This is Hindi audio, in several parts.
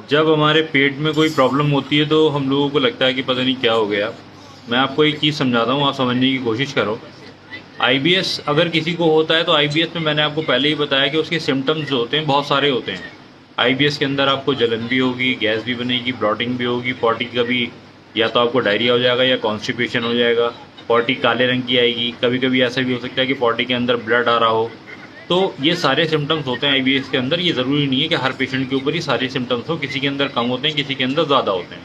जब हमारे पेट में कोई प्रॉब्लम होती है तो हम लोगों को लगता है कि पता नहीं क्या हो गया। मैं आपको एक चीज़ समझाता हूँ, आप समझने की कोशिश करो। आईबीएस अगर किसी को होता है तो आईबीएस में मैंने आपको पहले ही बताया कि उसके सिम्टम्स जो होते हैं बहुत सारे होते हैं। आईबीएस के अंदर आपको जलन भी होगी, गैस भी बनेगी, ब्लॉटिंग भी होगी, पॉटी का भी या तो आपको डायरिया हो जाएगा या कॉन्स्टिपेशन हो जाएगा। पॉटी काले रंग की आएगी, कभी कभी ऐसा भी हो सकता है कि पॉटी के अंदर ब्लड आ रहा हो। तो ये सारे सिम्टम्स होते हैं आईबीएस के अंदर। ये ज़रूरी नहीं है कि हर पेशेंट के ऊपर ही सारे सिम्टम्स हो, किसी के अंदर कम होते हैं, किसी के अंदर ज़्यादा होते हैं।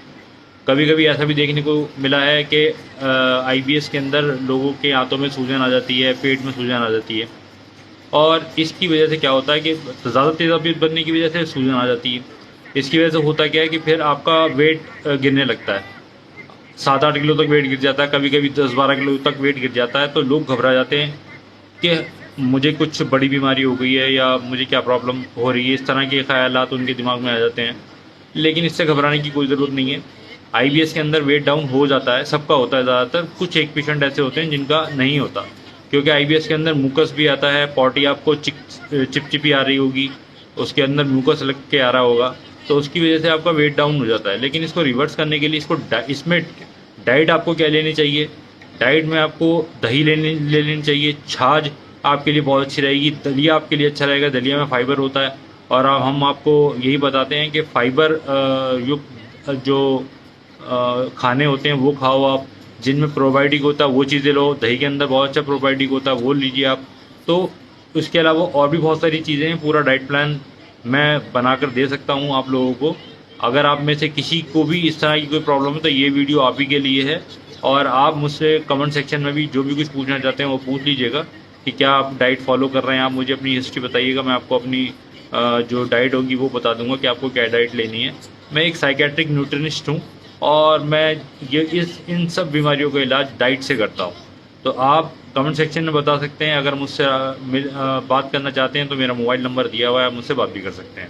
कभी कभी ऐसा भी देखने को मिला है कि आईबीएस के अंदर लोगों के हाथों में सूजन आ जाती है, पेट में सूजन आ जाती है। और इसकी वजह से क्या होता है कि ज़्यादा तेज़ाब बनने की वजह से सूजन आ जाती है। इसकी वजह से होता क्या है कि फिर आपका वेट गिरने लगता है, 7-8 किलो तक वेट गिर जाता है, कभी कभी 10-12 किलो तक वेट गिर जाता है। तो लोग घबरा जाते हैं कि मुझे कुछ बड़ी बीमारी हो गई है या मुझे क्या प्रॉब्लम हो रही है, इस तरह के ख्यालात उनके दिमाग में आ जाते हैं। लेकिन इससे घबराने की कोई ज़रूरत नहीं है। आईबीएस के अंदर वेट डाउन हो जाता है, सबका होता है ज़्यादातर। कुछ एक पेशेंट ऐसे होते हैं जिनका नहीं होता, क्योंकि आईबीएस के अंदर मुकस भी आता है, पॉटी आपको चिपचिपी आ रही होगी, उसके अंदर म्यूकस लग के आ रहा होगा, तो उसकी वजह से आपका वेट डाउन हो जाता है। लेकिन इसको रिवर्स करने के लिए इसमें डाइट आपको क्या लेनी चाहिए? डाइट में आपको दही ले लेनी चाहिए, छाछ आपके लिए बहुत अच्छी रहेगी, दलिया आपके लिए अच्छा रहेगा, दलिया में फाइबर होता है। और अब हम आपको यही बताते हैं कि फाइबर युक्त जो खाने होते हैं वो खाओ आप, जिनमें प्रोबायोटिक होता है वो चीज़ें लो। दही के अंदर बहुत अच्छा प्रोबायोटिक होता है, वो लीजिए आप। तो उसके अलावा और भी बहुत सारी चीज़ें हैं, पूरा डाइट प्लान मैं बनाकर दे सकता हूँ आप लोगों को। अगर आप में से किसी को भी इस तरह की कोई प्रॉब्लम है तो ये वीडियो आप ही के लिए है। और आप मुझसे कमेंट सेक्शन में भी जो भी कुछ पूछना चाहते हैं वो पूछ लीजिएगा कि क्या आप डाइट फॉलो कर रहे हैं। आप मुझे अपनी हिस्ट्री बताइएगा, मैं आपको अपनी जो डाइट होगी वो बता दूंगा कि आपको क्या डाइट लेनी है। मैं एक साइकेट्रिक न्यूट्रिनिस्ट हूँ और मैं ये इस इन सब बीमारियों का इलाज डाइट से करता हूँ। तो आप कमेंट सेक्शन में बता सकते हैं। अगर मुझसे बात करना चाहते हैं तो मेरा मोबाइल नंबर दिया हुआ है, आप मुझसे बात भी कर सकते हैं।